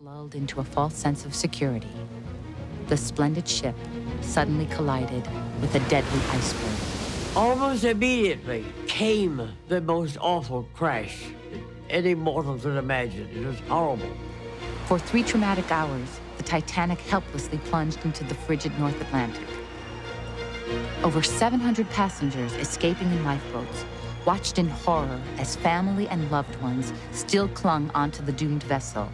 Lulled into a false sense of security, the splendid ship suddenly collided with a deadly iceberg. Almost immediately came the most awful crash that any mortal could imagine. It was horrible. For 3 traumatic hours, the Titanic helplessly plunged into the frigid North Atlantic. Over 700 passengers escaping in lifeboats watched in horror as family and loved ones still clung onto the doomed vessel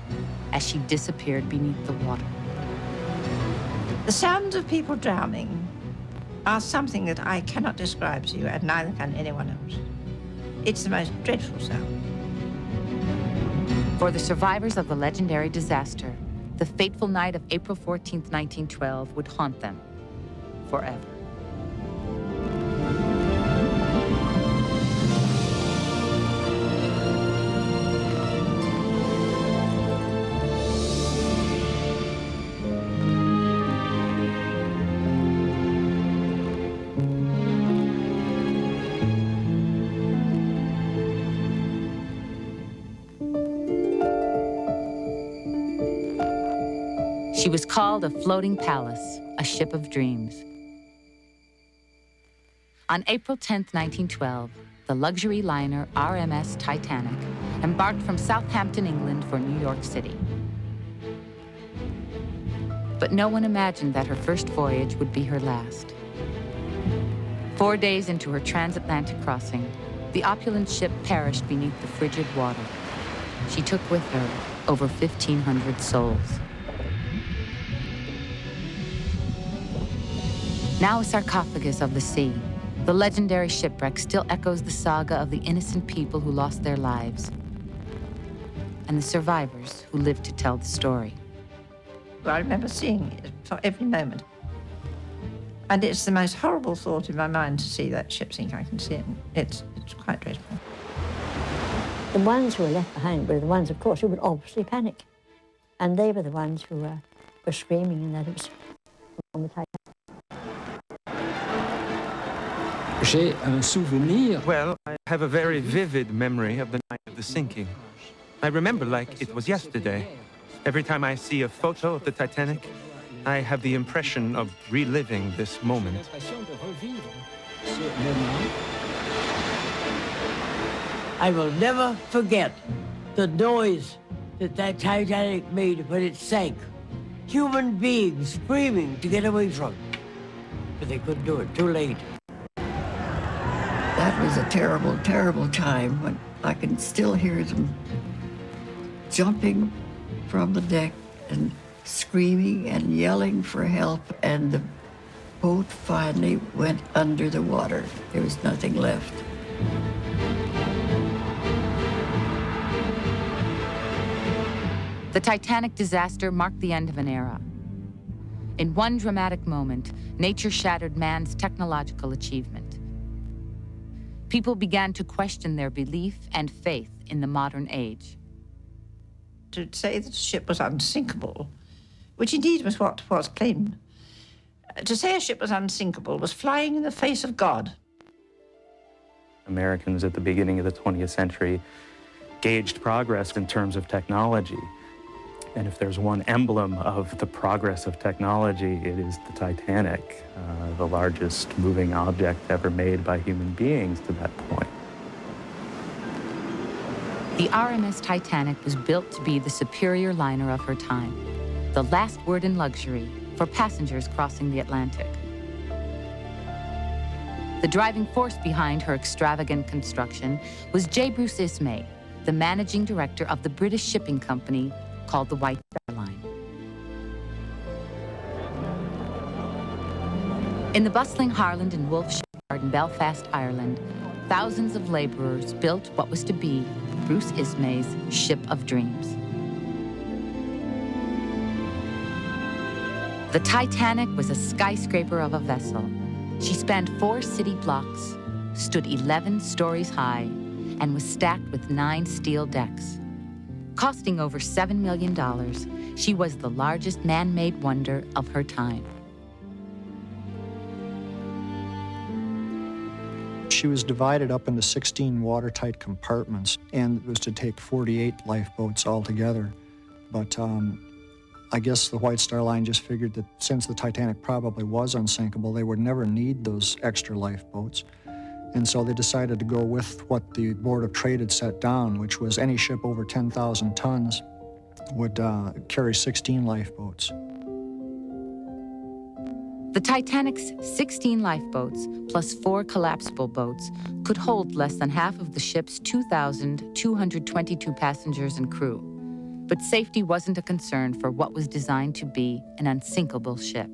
as she disappeared beneath the water. The sounds of people drowning are something that I cannot describe to you, and neither can anyone else. It's the most dreadful sound. For the survivors of the legendary disaster, the fateful night of April 14th, 1912 would haunt them forever. She was called a floating palace, a ship of dreams. On April 10th, 1912, the luxury liner RMS Titanic embarked from Southampton, England for New York City. But no one imagined that her first voyage would be her last. 4 days into her transatlantic crossing, the opulent ship perished beneath the frigid water. She took with her over 1,500 souls. Now a sarcophagus of the sea, the legendary shipwreck still echoes the saga of the innocent people who lost their lives and the survivors who lived to tell the story. I remember seeing it for every moment. And it's the most horrible thought in my mind to see that ship sink. I can see it. It's quite dreadful. The ones who were left behind were the ones, of course, who would obviously panic. And they were the ones who were screaming, and that it was on the Titanic. Well, I have a very vivid memory of the night of the sinking. I remember like it was yesterday. Every time I see a photo of the Titanic, I have the impression of reliving this moment. I will never forget the noise that Titanic made when it sank. Human beings screaming to get away from it. But they couldn't do it, too late. That was a terrible, terrible time when I can still hear them jumping from the deck and screaming and yelling for help, and the boat finally went under the water. There was nothing left. The Titanic disaster marked the end of an era. In one dramatic moment, nature shattered man's technological achievement. People began to question their belief and faith in the modern age. To say that the ship was unsinkable, which indeed was what was claimed, to say a ship was unsinkable was flying in the face of God. Americans at the beginning of the 20th century gauged progress in terms of technology. And if there's one emblem of the progress of technology, it is the Titanic, the largest moving object ever made by human beings to that point. The RMS Titanic was built to be the superior liner of her time, the last word in luxury for passengers crossing the Atlantic. The driving force behind her extravagant construction was J. Bruce Ismay, the managing director of the British shipping company called the White Star Line. In the bustling Harland and Wolff shipyard in Belfast, Ireland, thousands of laborers built what was to be Bruce Ismay's ship of dreams. The Titanic was a skyscraper of a vessel. She spanned 4 city blocks, stood 11 stories high, and was stacked with 9 steel decks. Costing over $7 million, she was the largest man-made wonder of her time. She was divided up into 16 watertight compartments, and it was to take 48 lifeboats altogether. But I guess the White Star Line just figured that since the Titanic probably was unsinkable, they would never need those extra lifeboats. And so they decided to go with what the Board of Trade had set down, which was any ship over 10,000 tons would carry 16 lifeboats. The Titanic's 16 lifeboats, plus 4 collapsible boats, could hold less than half of the ship's 2,222 passengers and crew. But safety wasn't a concern for what was designed to be an unsinkable ship.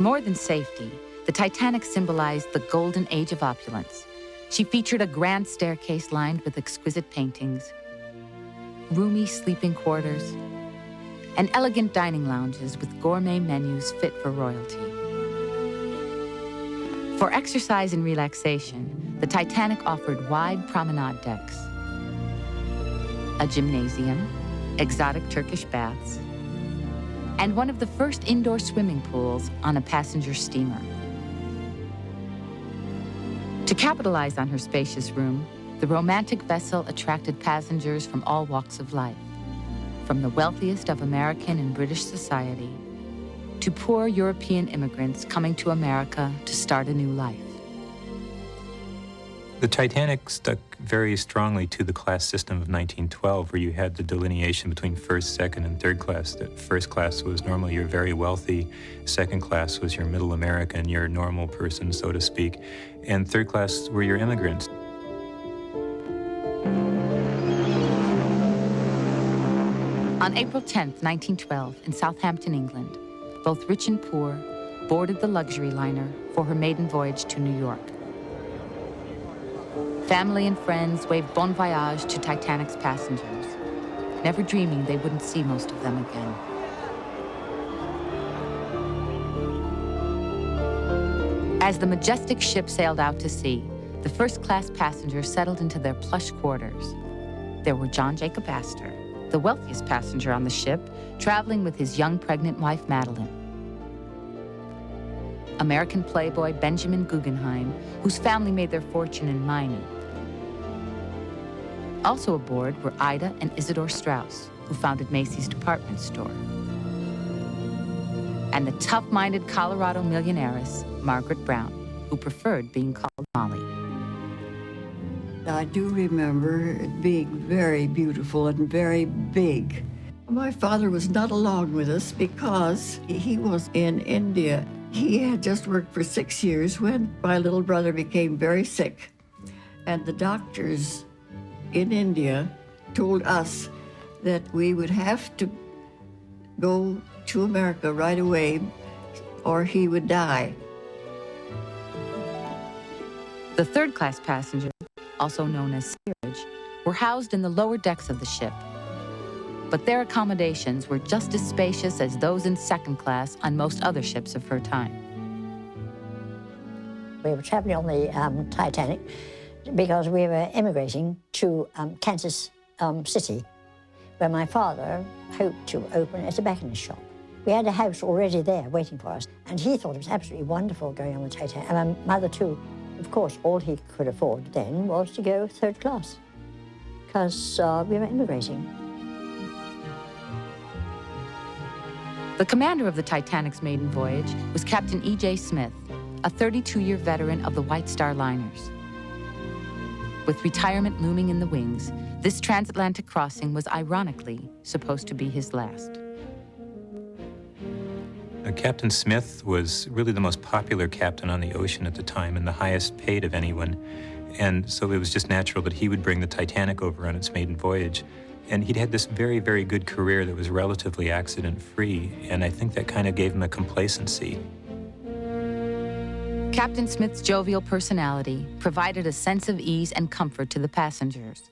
More than safety, the Titanic symbolized the golden age of opulence. She featured a grand staircase lined with exquisite paintings, roomy sleeping quarters, and elegant dining lounges with gourmet menus fit for royalty. For exercise and relaxation, the Titanic offered wide promenade decks, a gymnasium, exotic Turkish baths, and one of the first indoor swimming pools on a passenger steamer. To capitalize on her spacious room, the romantic vessel attracted passengers from all walks of life, from the wealthiest of American and British society to poor European immigrants coming to America to start a new life. The Titanic stuck very strongly to the class system of 1912, where you had the delineation between first, second, and third class. That first class was normally your very wealthy, second class was your middle American, your normal person, so to speak, and third class were your immigrants. On April 10th, 1912, in Southampton, England, both rich and poor boarded the luxury liner for her maiden voyage to New York. Family and friends waved bon voyage to Titanic's passengers, never dreaming they wouldn't see most of them again. As the majestic ship sailed out to sea, the first-class passengers settled into their plush quarters. There were John Jacob Astor, the wealthiest passenger on the ship, traveling with his young pregnant wife, Madeline. American playboy Benjamin Guggenheim, whose family made their fortune in mining. Also aboard were Ida and Isidore Straus, who founded Macy's department store. And the tough-minded Colorado millionairess, Margaret Brown, who preferred being called Molly. I do remember it being very beautiful and very big. My father was not along with us because he was in India. He had just worked for 6 years when my little brother became very sick. And the doctors in India told us that we would have to go to America right away or he would die. The third-class passengers, also known as steerage, were housed in the lower decks of the ship. But their accommodations were just as spacious as those in second class on most other ships of her time. We were traveling on the Titanic because we were emigrating to Kansas City, where my father hoped to open a tobacconist shop. We had a house already there waiting for us, and he thought it was absolutely wonderful going on the Titanic. And my mother too. Of course, all he could afford then was to go third class, because we were immigrating. The commander of the Titanic's maiden voyage was Captain E.J. Smith, a 32-year veteran of the White Star liners. With retirement looming in the wings, this transatlantic crossing was ironically supposed to be his last. Captain Smith was really the most popular captain on the ocean at the time and the highest paid of anyone. And so it was just natural that he would bring the Titanic over on its maiden voyage. And he'd had this very, very good career that was relatively accident-free, and I think that kind of gave him a complacency. Captain Smith's jovial personality provided a sense of ease and comfort to the passengers.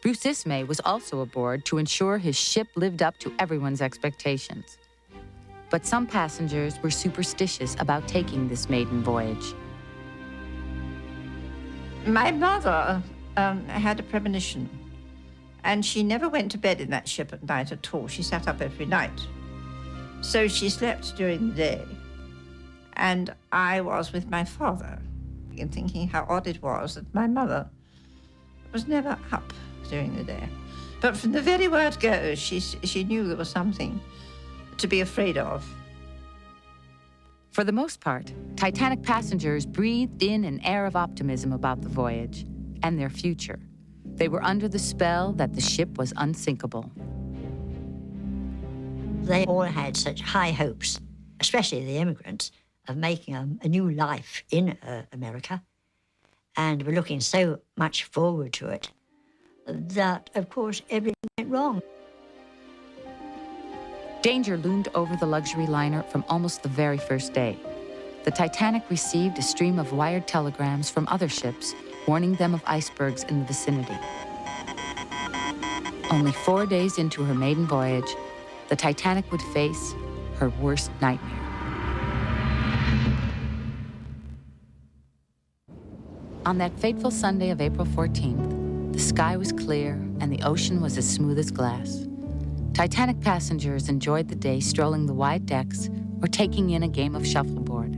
Bruce Ismay was also aboard to ensure his ship lived up to everyone's expectations. But some passengers were superstitious about taking this maiden voyage. My mother had a premonition, and she never went to bed in that ship at night at all. She sat up every night. So she slept during the day, and I was with my father, and thinking how odd it was that my mother was never up during the day. But from the very word go, she knew there was something to be afraid of. For the most part, Titanic passengers breathed in an air of optimism about the voyage and their future. They were under the spell that the ship was unsinkable. They all had such high hopes, especially the immigrants, of making a new life in America, and were looking so much forward to it that, of course, everything went wrong. Danger loomed over the luxury liner from almost the very first day. The Titanic received a stream of wired telegrams from other ships warning them of icebergs in the vicinity. Only 4 days into her maiden voyage, the Titanic would face her worst nightmare. On that fateful Sunday of April 14th, the sky was clear and the ocean was as smooth as glass. Titanic passengers enjoyed the day strolling the wide decks or taking in a game of shuffleboard.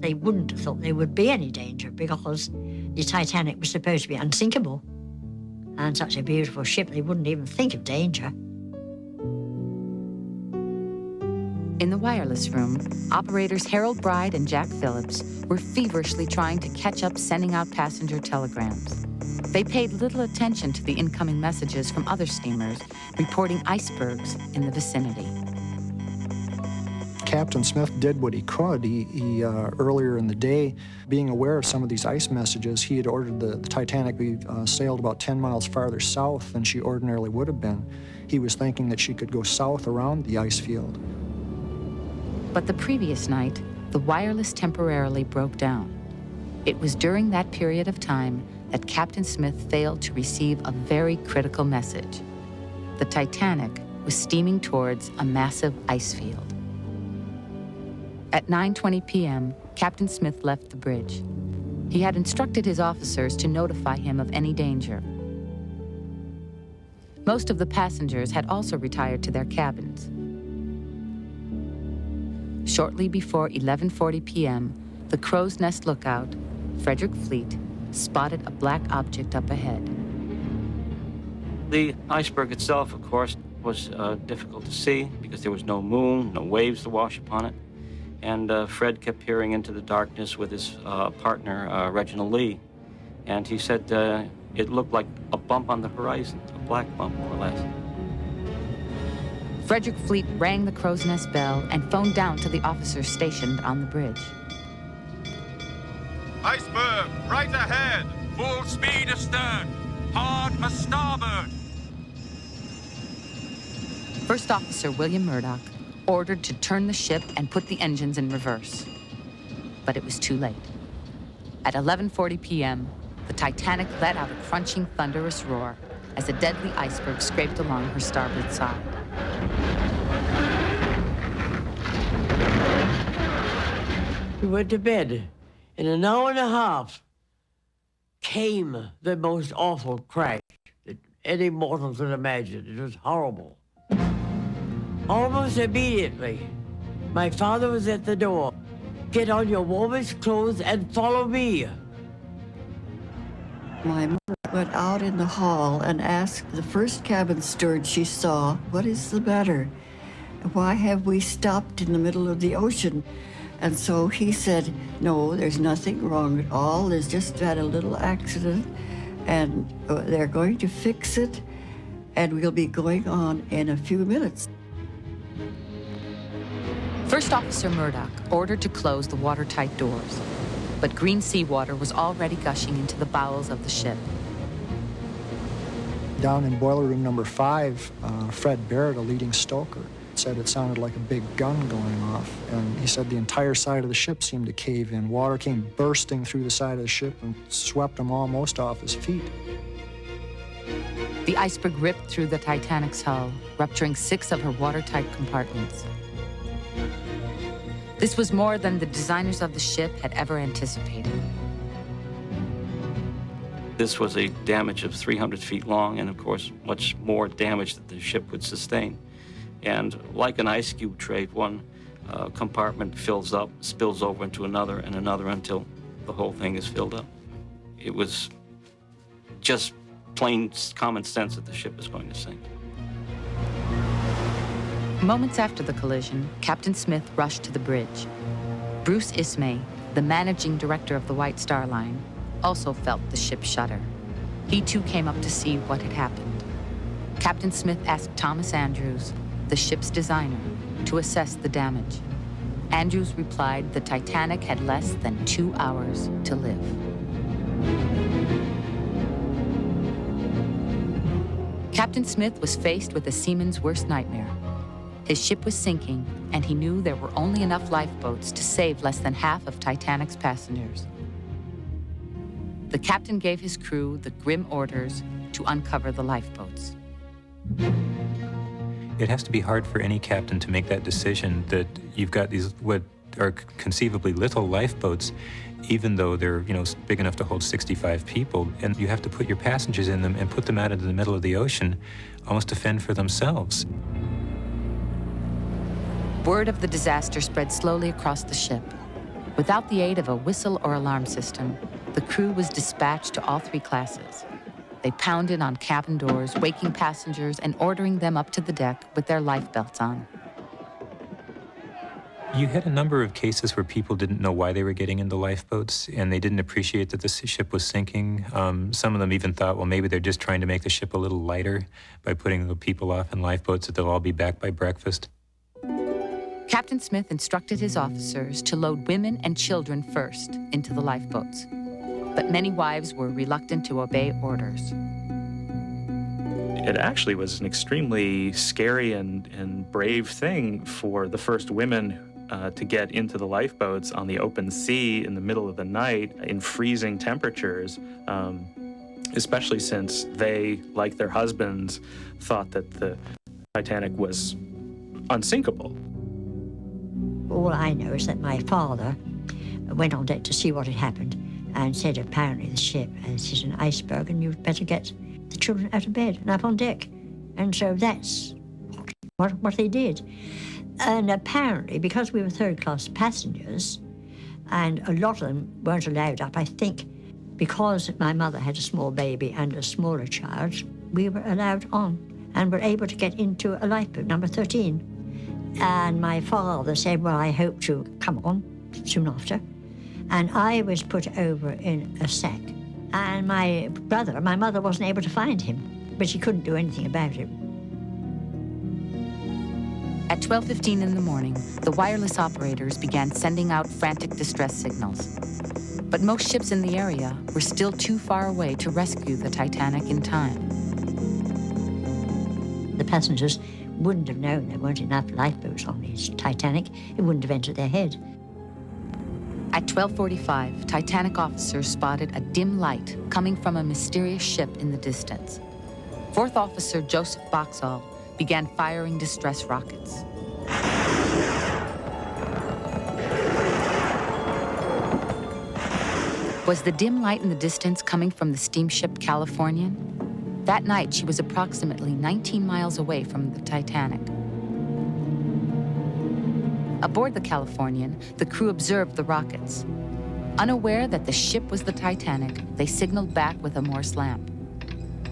They wouldn't have thought there would be any danger because the Titanic was supposed to be unsinkable. And such a beautiful ship, they wouldn't even think of danger. In the wireless room, operators Harold Bride and Jack Phillips were feverishly trying to catch up sending out passenger telegrams. They paid little attention to the incoming messages from other steamers reporting icebergs in the vicinity. Captain Smith did what he could. He earlier in the day, being aware of some of these ice messages, he had ordered the Titanic be sailed about 10 miles farther south than she ordinarily would have been. He was thinking that she could go south around the ice field. But the previous night, the wireless temporarily broke down. It was during that period of time that Captain Smith failed to receive a very critical message. The Titanic was steaming towards a massive ice field. At 9:20 p.m., Captain Smith left the bridge. He had instructed his officers to notify him of any danger. Most of the passengers had also retired to their cabins. Shortly before 11:40 p.m., the Crow's Nest lookout, Frederick Fleet, spotted a black object up ahead. The iceberg itself, of course, was difficult to see because there was no moon, no waves to wash upon it. And Fred kept peering into the darkness with his partner, Reginald Lee. And he said it looked like a bump on the horizon, a black bump, more or less. Frederick Fleet rang the Crow's Nest bell and phoned down to the officers stationed on the bridge. Iceberg, right ahead. Full speed astern. Hard a starboard. First Officer William Murdoch ordered to turn the ship and put the engines in reverse. But it was too late. At 11:40 p.m., the Titanic let out a crunching, thunderous roar as a deadly iceberg scraped along her starboard side. We went to bed. In an hour and a half came the most awful crash that any mortal could imagine. It was horrible. Almost immediately, my father was at the door. Get on your warmest clothes and follow me. My mother went out in the hall and asked the first cabin steward she saw, "What is the matter? Why have we stopped in the middle of the ocean?" And so he said, "No, there's nothing wrong at all. There's just had a little accident, and they're going to fix it, and we'll be going on in a few minutes." First Officer Murdoch ordered to close the watertight doors, but green seawater was already gushing into the bowels of the ship. Down in boiler room number 5, Fred Barrett, a leading stoker, said it sounded like a big gun going off. And he said the entire side of the ship seemed to cave in. Water came bursting through the side of the ship and swept him almost off his feet. The iceberg ripped through the Titanic's hull, rupturing 6 of her watertight compartments. This was more than the designers of the ship had ever anticipated. This was a damage of 300 feet long and, of course, much more damage that the ship would sustain. And like an ice cube tray, one compartment fills up, spills over into another and another until the whole thing is filled up. It was just plain common sense that the ship is going to sink. Moments after the collision, Captain Smith rushed to the bridge. Bruce Ismay, the managing director of the White Star Line, also felt the ship shudder. He too came up to see what had happened. Captain Smith asked Thomas Andrews, the ship's designer, to assess the damage. Andrews replied the Titanic had less than 2 hours to live. Captain Smith was faced with a seaman's worst nightmare. His ship was sinking, and he knew there were only enough lifeboats to save less than half of Titanic's passengers. The captain gave his crew the grim orders to uncover the lifeboats. It has to be hard for any captain to make that decision that you've got these what are conceivably little lifeboats, even though they're, big enough to hold 65 people, and you have to put your passengers in them and put them out into the middle of the ocean, almost to fend for themselves. Word of the disaster spread slowly across the ship. Without the aid of a whistle or alarm system, the crew was dispatched to all 3 classes. They pounded on cabin doors, waking passengers and ordering them up to the deck with their life belts on. You had a number of cases where people didn't know why they were getting into lifeboats, and they didn't appreciate that the ship was sinking. Some of them even thought, well, maybe they're just trying to make the ship a little lighter by putting the people off in lifeboats, that they'll all be back by breakfast. Captain Smith instructed his officers to load women and children first into the lifeboats. But many wives were reluctant to obey orders. It actually was an extremely scary and brave thing for the first women to get into the lifeboats on the open sea in the middle of the night in freezing temperatures, especially since they, like their husbands, thought that the Titanic was unsinkable. All I know is that my father went on deck to see what had happened and said apparently the ship is an iceberg and you'd better get the children out of bed and up on deck. And so that's what they did. And apparently, because we were third-class passengers, and a lot of them weren't allowed up, I think because my mother had a small baby and a smaller child, we were allowed on and were able to get into a lifeboat, number 13. And my father said, well, I hope to come on soon after. And I was put over in a sack. And my mother wasn't able to find him, but she couldn't do anything about it. At 12:15 in the morning, the wireless operators began sending out frantic distress signals. But most ships in the area were still too far away to rescue the Titanic in time. The passengers wouldn't have known there weren't enough lifeboats on the Titanic. It wouldn't have entered their head. At 12:45, Titanic officers spotted a dim light coming from a mysterious ship in the distance. Fourth Officer Joseph Boxall began firing distress rockets. Was the dim light in the distance coming from the steamship Californian? That night, she was approximately 19 miles away from the Titanic. Aboard the Californian, the crew observed the rockets. Unaware that the ship was the Titanic, they signaled back with a Morse lamp.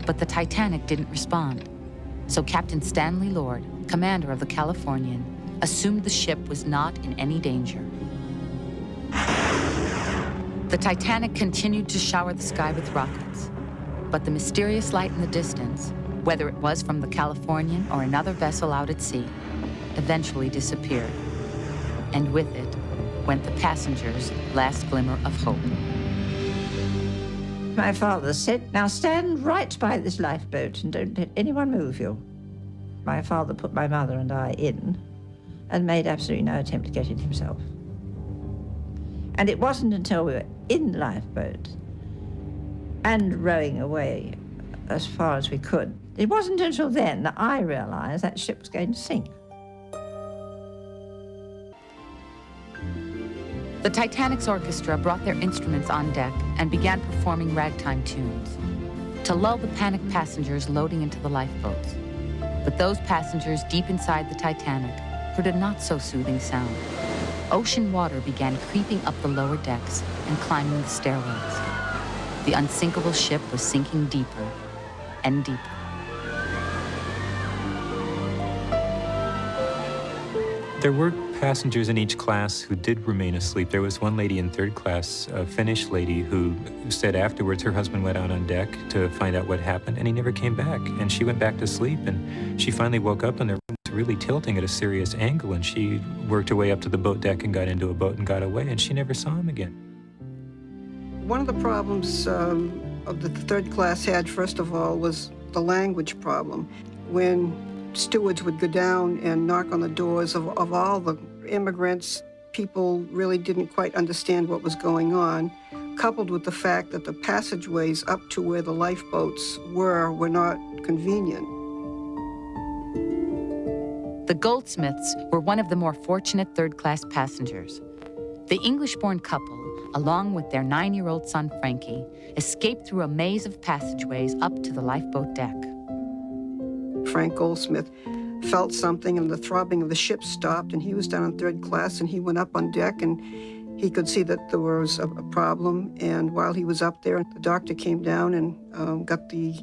But the Titanic didn't respond. So Captain Stanley Lord, commander of the Californian, assumed the ship was not in any danger. The Titanic continued to shower the sky with rockets. But the mysterious light in the distance, whether it was from the Californian or another vessel out at sea, eventually disappeared. And with it went the passengers' last glimmer of hope. My father said, now stand right by this lifeboat and don't let anyone move you. My father put my mother and I in and made absolutely no attempt to get in himself. And it wasn't until we were in the lifeboat and rowing away as far as we could, it wasn't until then that I realized that ship was going to sink. The Titanic's orchestra brought their instruments on deck and began performing ragtime tunes to lull the panicked passengers loading into the lifeboats. But those passengers deep inside the Titanic heard a not-so-soothing sound. Ocean water began creeping up the lower decks and climbing the stairways. The unsinkable ship was sinking deeper and deeper. There were passengers in each class who did remain asleep. There was one lady in third class, a Finnish lady, who said afterwards her husband went out on deck to find out what happened, and he never came back. And she went back to sleep, and she finally woke up, and the room was really tilting at a serious angle, and she worked her way up to the boat deck and got into a boat and got away, and she never saw him again. One of the problems that the third class had, first of all, was the language problem. When stewards would go down and knock on the doors of all the immigrants, people really didn't quite understand what was going on, coupled with the fact that the passageways up to where the lifeboats were not convenient. The Goldsmiths were one of the more fortunate third-class passengers. The English-born couple, along with their 9-year-old son Frankie, escaped through a maze of passageways up to the lifeboat deck. Frank Goldsmith felt something, and the throbbing of the ship stopped, and he was down in third class, and he went up on deck, and he could see that there was a problem. And while he was up there, the doctor came down and got the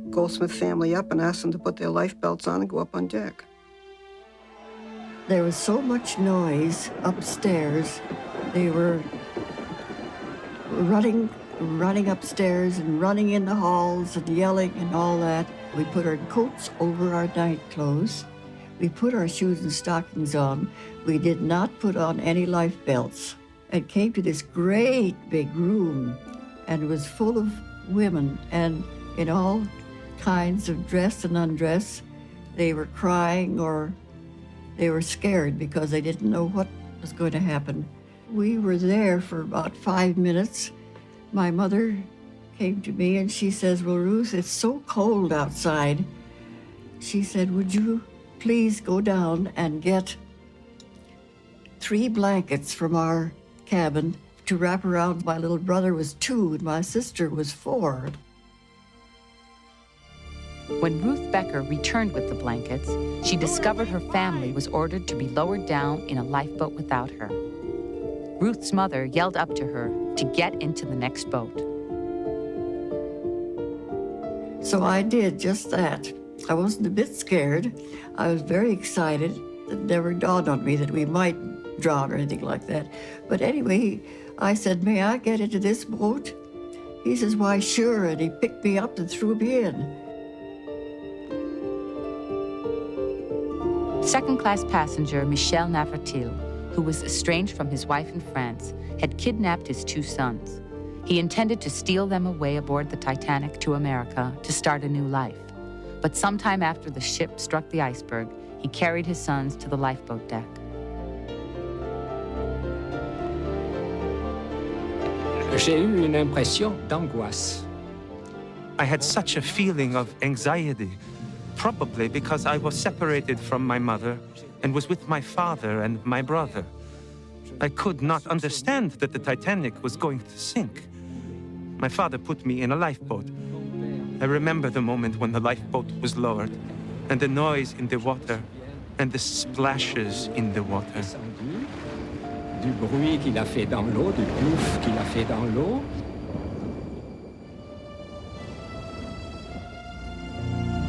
Goldsmith family up and asked them to put their life belts on and go up on deck. There was so much noise upstairs. They were running upstairs and running in the halls and yelling and all that. We put our coats over our night clothes. We put our shoes and stockings on. We did not put on any life belts. And came to this great big room, and it was full of women, and in all kinds of dress and undress. They were crying or they were scared because they didn't know what was going to happen. We were there for about 5 minutes. My mother came to me and she says, "Well, Ruth, it's so cold outside." She said, "Would you please go down and get 3 blankets from our cabin to wrap around?" My little brother was 2 and my sister was 4. When Ruth Becker returned with the blankets, she discovered her family was ordered to be lowered down in a lifeboat without her. Ruth's mother yelled up to her to get into the next boat. So I did just that. I wasn't a bit scared. I was very excited. It never dawned on me that we might drown or anything like that. But anyway, I said, "May I get into this boat?" He says, "Why, sure," and he picked me up and threw me in. Second-class passenger Michel Navratil, who was estranged from his wife in France, had kidnapped his 2 sons. He intended to steal them away aboard the Titanic to America to start a new life. But sometime after the ship struck the iceberg, he carried his sons to the lifeboat deck. J'ai eu une impression d'angoisse. I had such a feeling of anxiety, probably because I was separated from my mother and was with my father and my brother. I could not understand that the Titanic was going to sink. My father put me in a lifeboat. I remember the moment when the lifeboat was lowered, and the noise in the water, and the splashes in the water. Du bruit qu'il a fait dans l'eau, du gouffre qu'il a fait dans l'eau.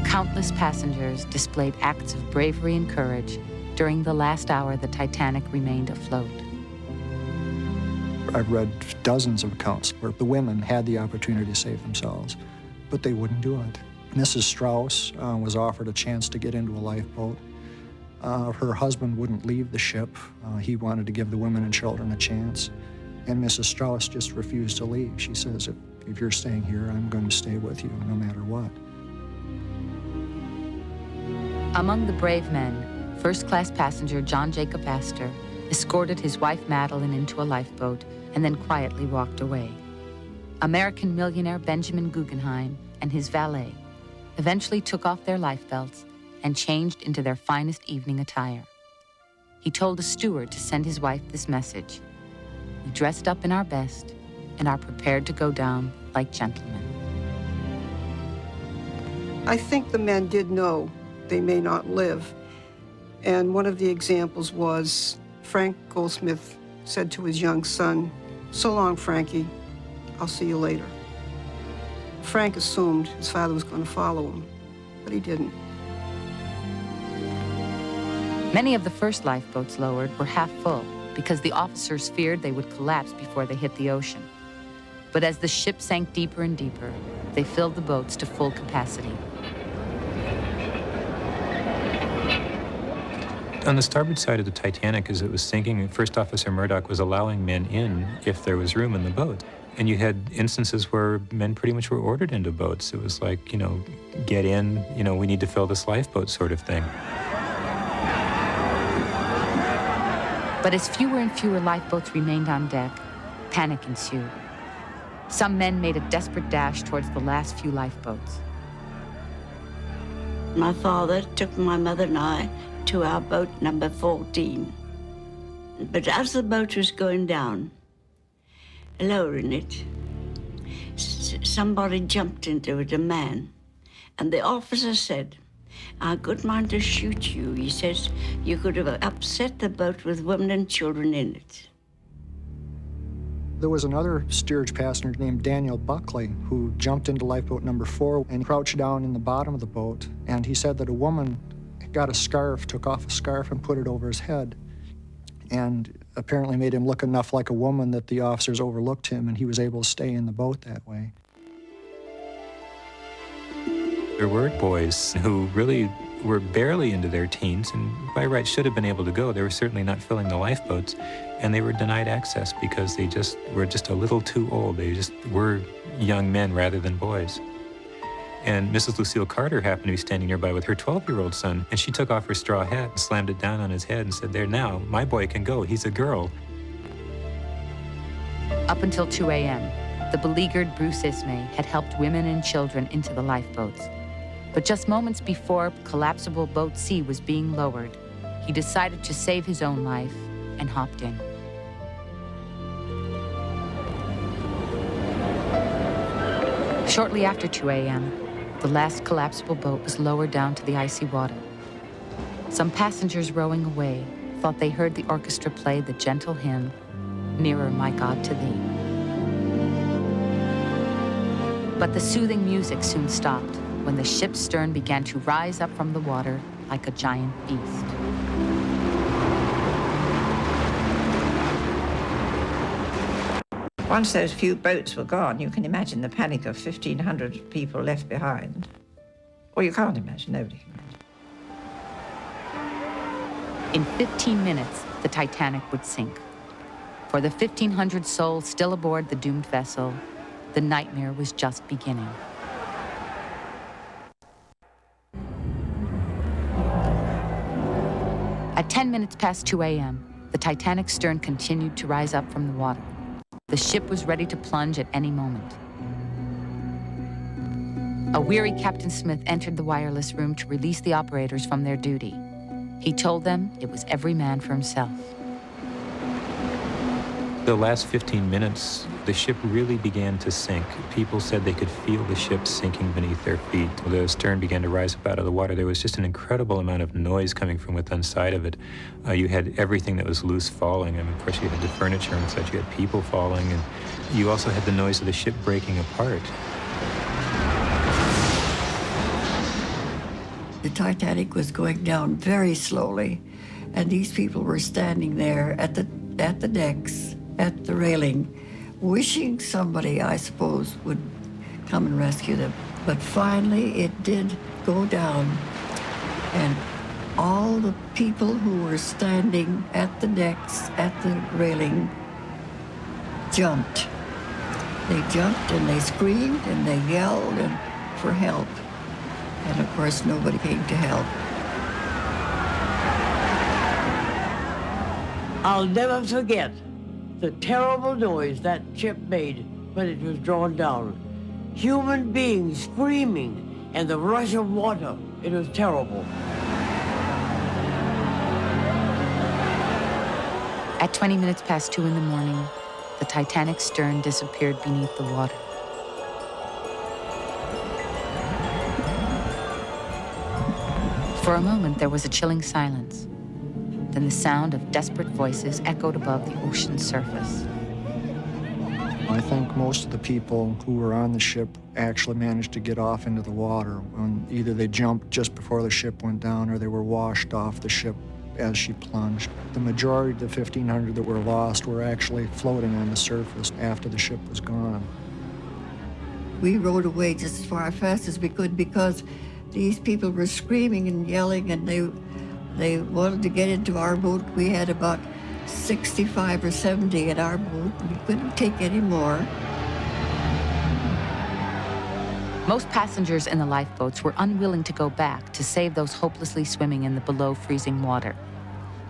Countless passengers displayed acts of bravery and courage during the last hour the Titanic remained afloat. I've read dozens of accounts where the women had the opportunity to save themselves, but they wouldn't do it. Mrs. Strauss was offered a chance to get into a lifeboat. Her husband wouldn't leave the ship. He wanted to give the women and children a chance. And Mrs. Strauss just refused to leave. She says, if you're staying here, I'm going to stay with you no matter what. Among the brave men, first-class passenger John Jacob Astor escorted his wife Madeline into a lifeboat and then quietly walked away. American millionaire Benjamin Guggenheim and his valet eventually took off their life belts and changed into their finest evening attire. He told a steward to send his wife this message: "We dressed up in our best and are prepared to go down like gentlemen." I think the men did know they may not live. And one of the examples was Frank Goldsmith said to his young son, "So long, Frankie. I'll see you later." Frank assumed his father was going to follow him, but he didn't. Many of the first lifeboats lowered were half full because the officers feared they would collapse before they hit the ocean. But as the ship sank deeper and deeper, they filled the boats to full capacity. On the starboard side of the Titanic, as it was sinking, First Officer Murdoch was allowing men in if there was room in the boat. And you had instances where men pretty much were ordered into boats. It was like, get in, we need to fill this lifeboat sort of thing. But as fewer and fewer lifeboats remained on deck, panic ensued. Some men made a desperate dash towards the last few lifeboats. My father took my mother and I to our boat number 14. But as the boat was going down, lowering it, somebody jumped into it, a man. And the officer said, "I could mind to shoot you." He says, "You could have upset the boat with women and children in it." There was another steerage passenger named Daniel Buckley who jumped into lifeboat number 4 and crouched down in the bottom of the boat. And he said that a woman got a scarf, took off a scarf and put it over his head. And apparently made him look enough like a woman that the officers overlooked him and he was able to stay in the boat that way. There were boys who really were barely into their teens and by right should have been able to go. They were certainly not filling the lifeboats, and they were denied access because they were a little too old. They just were young men rather than boys. And Mrs. Lucille Carter happened to be standing nearby with her 12-year-old son, and she took off her straw hat and slammed it down on his head and said, "There now, my boy can go, he's a girl." Up until 2 a.m., the beleaguered Bruce Ismay had helped women and children into the lifeboats. But just moments before collapsible boat C was being lowered, he decided to save his own life and hopped in. Shortly after 2 a.m., the last collapsible boat was lowered down to the icy water. Some passengers rowing away thought they heard the orchestra play the gentle hymn, "Nearer, My God, to Thee." But the soothing music soon stopped when the ship's stern began to rise up from the water like a giant beast. Once those few boats were gone, you can imagine the panic of 1,500 people left behind. Or you can't imagine, nobody can imagine. In 15 minutes, the Titanic would sink. For the 1,500 souls still aboard the doomed vessel, the nightmare was just beginning. At 10 minutes past 2 a.m., the Titanic's stern continued to rise up from the water. The ship was ready to plunge at any moment. A weary Captain Smith entered the wireless room to release the operators from their duty. He told them it was every man for himself. The last 15 minutes, the ship really began to sink. People said they could feel the ship sinking beneath their feet. The stern began to rise up out of the water. There was just an incredible amount of noise coming from within inside of it. You had everything that was loose falling. I mean, of course, you had the furniture and such. You had people falling, and you also had the noise of the ship breaking apart. The Titanic was going down very slowly, and these people were standing there at the decks, at the railing, wishing somebody, I suppose, would come and rescue them. But finally, it did go down, and all the people who were standing at the decks, at the railing, jumped. They jumped, and they screamed, and they yelled for help. And of course, nobody came to help. I'll never forget the terrible noise that ship made when it was drawn down. Human beings screaming and the rush of water. It was terrible. At 20 minutes past 2 in the morning, the Titanic's stern disappeared beneath the water. For a moment, there was a chilling silence. Then the sound of desperate voices echoed above the ocean's surface. I think most of the people who were on the ship actually managed to get off into the water. When either they jumped just before the ship went down or they were washed off the ship as she plunged. The majority of the 1,500 that were lost were actually floating on the surface after the ship was gone. We rowed away just as fast as we could because these people were screaming and yelling, and they wanted to get into our boat. We had about 65 or 70 in our boat. We couldn't take any more. Most passengers in the lifeboats were unwilling to go back to save those hopelessly swimming in the below freezing water.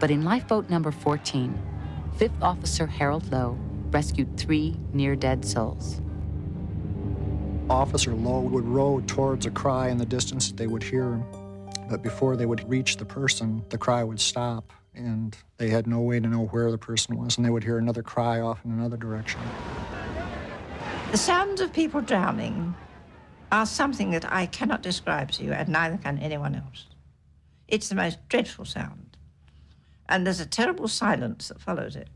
But in lifeboat number 14, 5th Officer Harold Lowe rescued 3 near-dead souls. Officer Lowe would row towards a cry in the distance that they would hear, but before they would reach the person, the cry would stop, and they had no way to know where the person was, and they would hear another cry off in another direction. The sounds of people drowning are something that I cannot describe to you, and neither can anyone else. It's the most dreadful sound, and there's a terrible silence that follows it.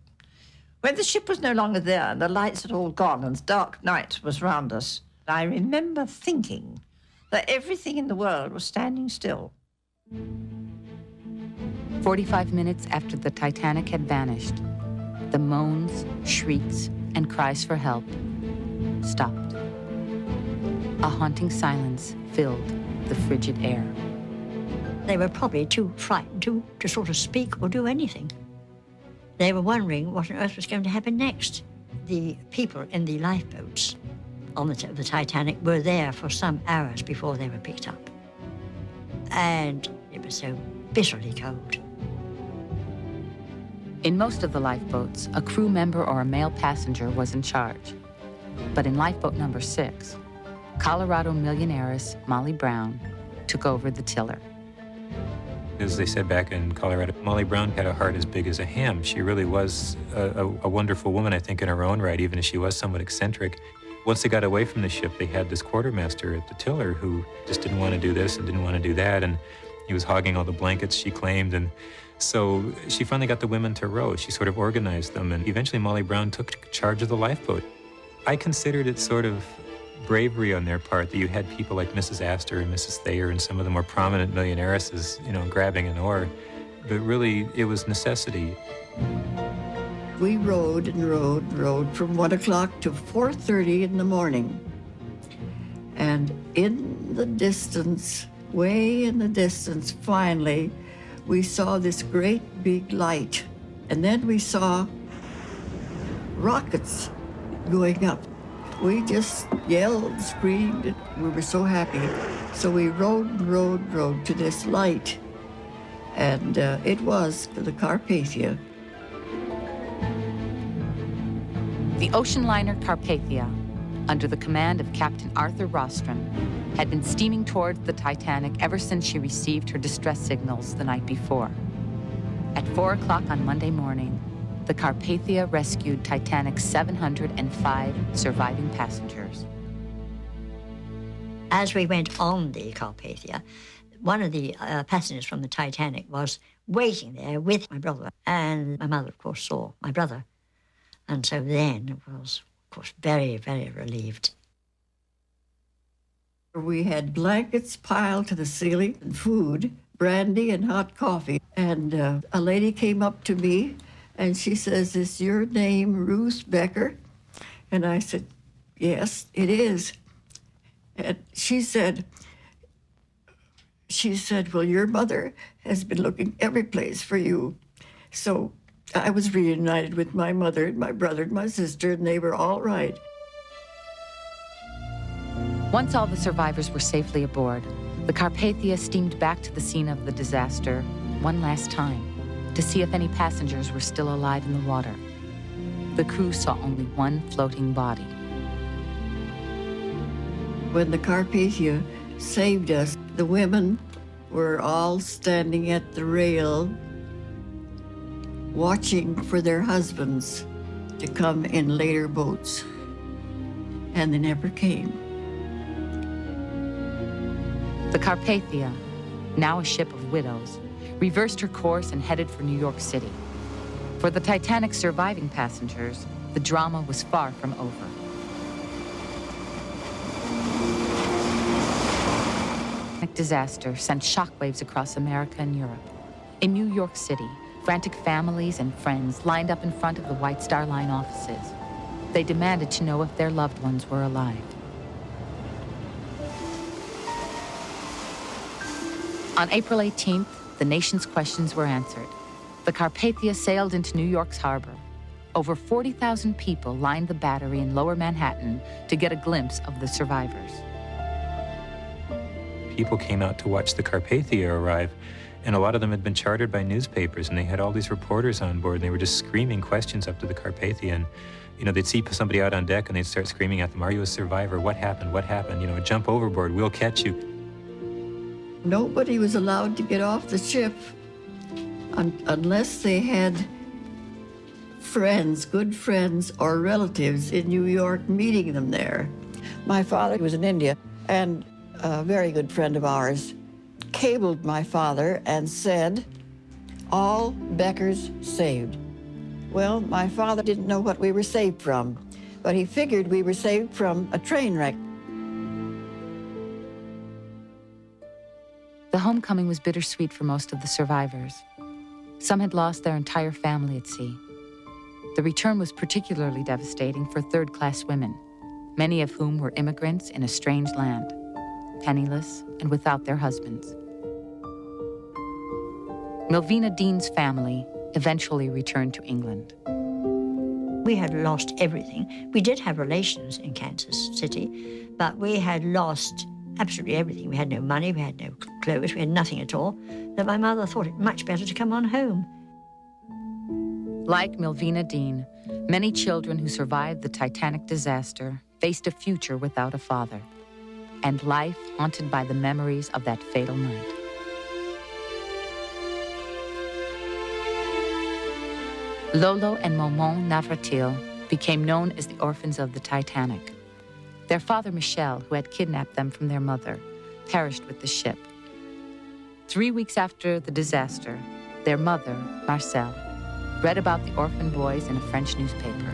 When the ship was no longer there and the lights had all gone and dark night was round us, I remember thinking that everything in the world was standing still. 45 minutes after the Titanic had vanished, the moans, shrieks, and cries for help stopped. A haunting silence filled the frigid air. They were probably too frightened to sort of speak or do anything. They were wondering what on earth was going to happen next. The people in the lifeboats on the Titanic were there for some hours before they were picked up. And it was so bitterly cold. In most of the lifeboats, a crew member or a male passenger was in charge. But in lifeboat number 6, Colorado millionairess Molly Brown took over the tiller. As they said back in Colorado, Molly Brown had a heart as big as a ham. She really was a wonderful woman, I think, in her own right, even if she was somewhat eccentric. Once they got away from the ship, they had this quartermaster at the tiller who just didn't want to do this and didn't want to do that, and he was hogging all the blankets, she claimed, and so she finally got the women to row. She sort of organized them, and eventually Molly Brown took charge of the lifeboat. I considered it sort of bravery on their part that you had people like Mrs. Astor and Mrs. Thayer and some of the more prominent millionairesses, grabbing an oar, but really it was necessity. We rowed and rowed and rowed from 1 o'clock to 4:30 in the morning. And in the distance, way in the distance, finally, we saw this great big light. And then we saw rockets going up. We just yelled, screamed, we were so happy. So we rowed and rowed and rowed to this light. And it was the Carpathia. The ocean liner Carpathia, under the command of Captain Arthur Rostrom, had been steaming towards the Titanic ever since she received her distress signals the night before. At 4 o'clock on Monday morning, the Carpathia rescued Titanic's 705 surviving passengers. As we went on the Carpathia, one of the passengers from the Titanic was waiting there with my brother, and my mother, of course, saw my brother. And so then was, of course, very, very relieved. We had blankets piled to the ceiling, and food, brandy and hot coffee. And a lady came up to me, and she says, "Is your name Ruth Becker?" And I said, "Yes, it is." And she said, "Well, your mother has been looking every place for you." So I was reunited with my mother and my brother and my sister, and they were all right. Once all the survivors were safely aboard, the Carpathia steamed back to the scene of the disaster one last time to see if any passengers were still alive in the water. The crew saw only one floating body. When the Carpathia saved us, the women were all standing at the rail watching for their husbands to come in later boats, and they never came. The Carpathia, now a ship of widows, reversed her course and headed for New York City. For the Titanic's surviving passengers, the drama was far from over. The disaster sent shockwaves across America and Europe. In New York City, frantic families and friends lined up in front of the White Star Line offices. They demanded to know if their loved ones were alive. On April 18th, the nation's questions were answered. The Carpathia sailed into New York's harbor. Over 40,000 people lined the battery in Lower Manhattan to get a glimpse of the survivors. People came out to watch the Carpathia arrive, and a lot of them had been chartered by newspapers, and they had all these reporters on board, and they were just screaming questions up to the Carpathia. And, they'd see somebody out on deck, and they'd start screaming at them, "Are you a survivor? What happened? What happened? Jump overboard. We'll catch you." Nobody was allowed to get off the ship unless they had friends, good friends, or relatives in New York meeting them there. My father was in India, and a very good friend of ours cabled my father and said, "All Beckers saved." Well, my father didn't know what we were saved from, but he figured we were saved from a train wreck. The homecoming was bittersweet for most of the survivors. Some had lost their entire family at sea. The return was particularly devastating for third-class women, many of whom were immigrants in a strange land, penniless and without their husbands. Milvina Dean's family eventually returned to England. We had lost everything. We did have relations in Kansas City, but we had lost absolutely everything. We had no money, we had no clothes, we had nothing at all, that my mother thought it much better to come on home. Like Milvina Dean, many children who survived the Titanic disaster faced a future without a father, and life haunted by the memories of that fatal night. Lolo and Momon Navratil became known as the orphans of the Titanic. Their father, Michel, who had kidnapped them from their mother, perished with the ship. 3 weeks after the disaster, their mother, Marcel, read about the orphan boys in a French newspaper.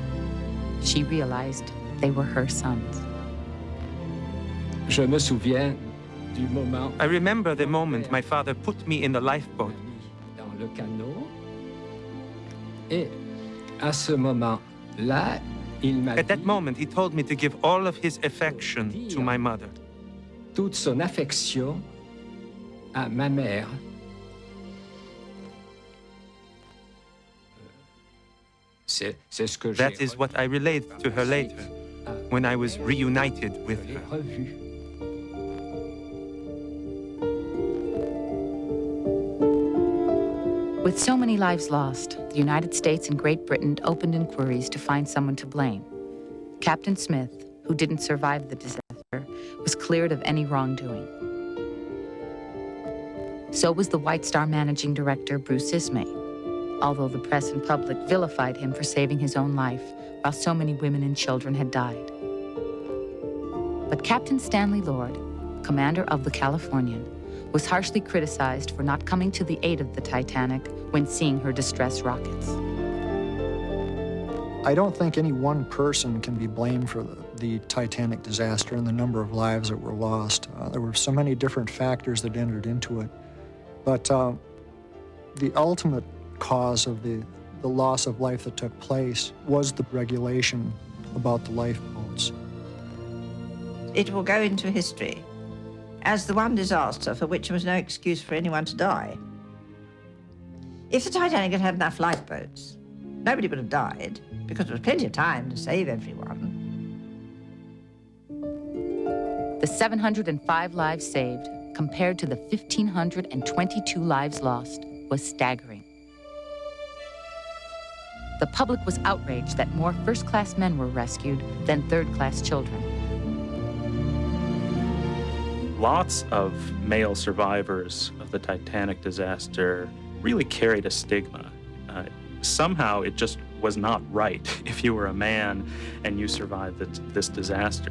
She realized they were her sons. Je me souviens du moment. I remember the moment my father put me in the lifeboat. Dans le canot. Et à ce moment-là, il m'a At that moment, he told me to give all of his affection to my mother. toute son affection à ma mère. C'est ce que That is what I relayed to her later, when I was reunited with her. With so many lives lost, the United States and Great Britain opened inquiries to find someone to blame. Captain Smith, who didn't survive the disaster, was cleared of any wrongdoing. So was the White Star managing director, Bruce Ismay, although the press and public vilified him for saving his own life while so many women and children had died. But Captain Stanley Lord, commander of the Californian, was harshly criticized for not coming to the aid of the Titanic when seeing her distress rockets. I don't think any one person can be blamed for the Titanic disaster and the number of lives that were lost. There were so many different factors that entered into it. But the ultimate cause of the loss of life that took place was the regulation about the lifeboats. It will go into history as the one disaster for which there was no excuse for anyone to die. If the Titanic had had enough lifeboats, nobody would have died, because there was plenty of time to save everyone. The 705 lives saved, compared to the 1,522 lives lost, was staggering. The public was outraged that more first-class men were rescued than third-class children. Lots of male survivors of the Titanic disaster really carried a stigma. Somehow it just was not right if you were a man and you survived this disaster.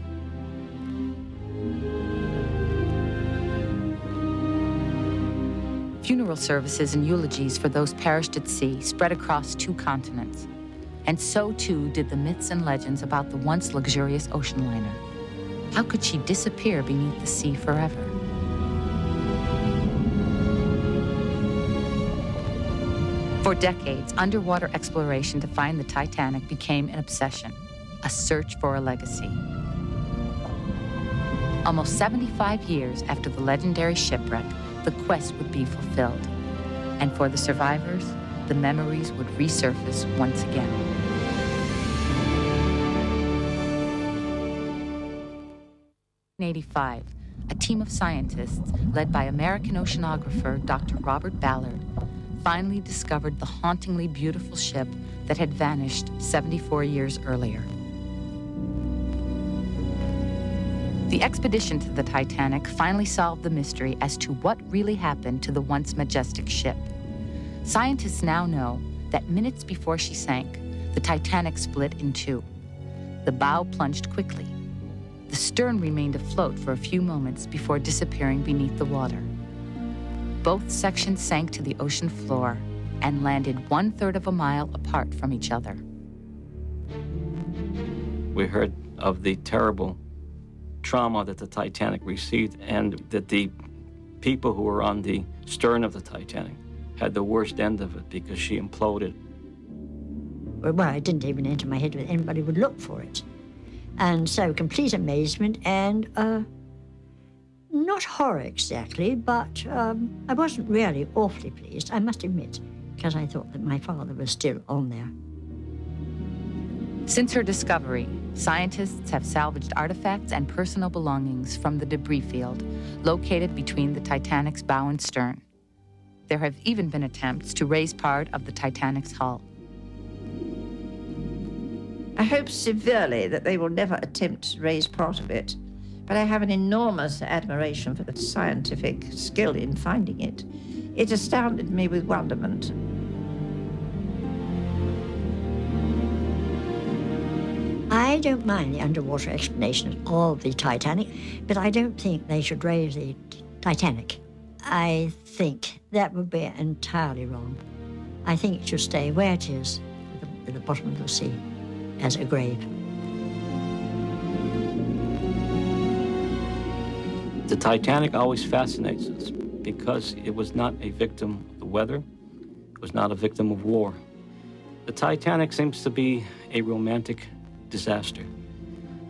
Funeral services and eulogies for those perished at sea spread across 2 continents. And so too did the myths and legends about the once luxurious ocean liner. How could she disappear beneath the sea forever? For decades, underwater exploration to find the Titanic became an obsession, a search for a legacy. Almost 75 years after the legendary shipwreck, the quest would be fulfilled. And for the survivors, the memories would resurface once again. In 1985, a team of scientists led by American oceanographer Dr. Robert Ballard finally discovered the hauntingly beautiful ship that had vanished 74 years earlier. The expedition to the Titanic finally solved the mystery as to what really happened to the once majestic ship. Scientists now know that minutes before she sank, the Titanic split in two. The bow plunged quickly. The stern remained afloat for a few moments before disappearing beneath the water. Both sections sank to the ocean floor and landed 1/3 of a mile apart from each other. We heard of the terrible trauma that the Titanic received and that the people who were on the stern of the Titanic had the worst end of it because she imploded. Well, it didn't even enter my head that anybody would look for it. And so complete amazement and not horror exactly, but I wasn't really awfully pleased, I must admit, because I thought that my father was still on there. Since her discovery, scientists have salvaged artifacts and personal belongings from the debris field located between the Titanic's bow and stern. There have even been attempts to raise part of the Titanic's hull. I hope severely that they will never attempt to raise part of it, but I have an enormous admiration for the scientific skill in finding it. It astounded me with wonderment. I don't mind the underwater explanation of the Titanic, but I don't think they should raise the Titanic. I think that would be entirely wrong. I think it should stay where it is, at the bottom of the sea, as a grave. The Titanic always fascinates us because it was not a victim of the weather, it was not a victim of war. The Titanic seems to be a romantic disaster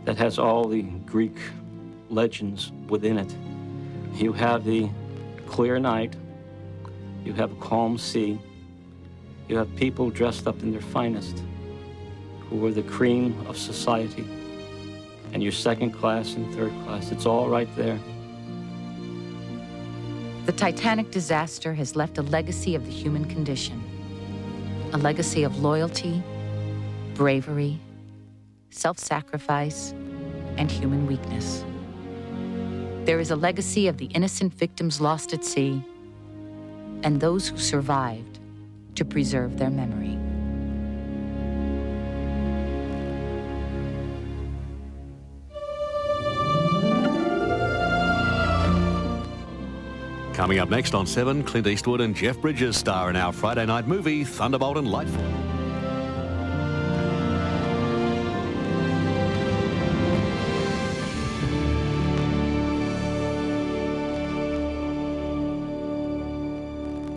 that has all the Greek legends within it. You have the clear night, you have a calm sea, you have people dressed up in their finest, who were the cream of society, and your second class and third class, it's all right there. The Titanic disaster has left a legacy of the human condition, a legacy of loyalty, bravery, self-sacrifice, and human weakness. There is a legacy of the innocent victims lost at sea and those who survived to preserve their memory. Coming up next on 7, Clint Eastwood and Jeff Bridges star in our Friday night movie, Thunderbolt and Lightfoot.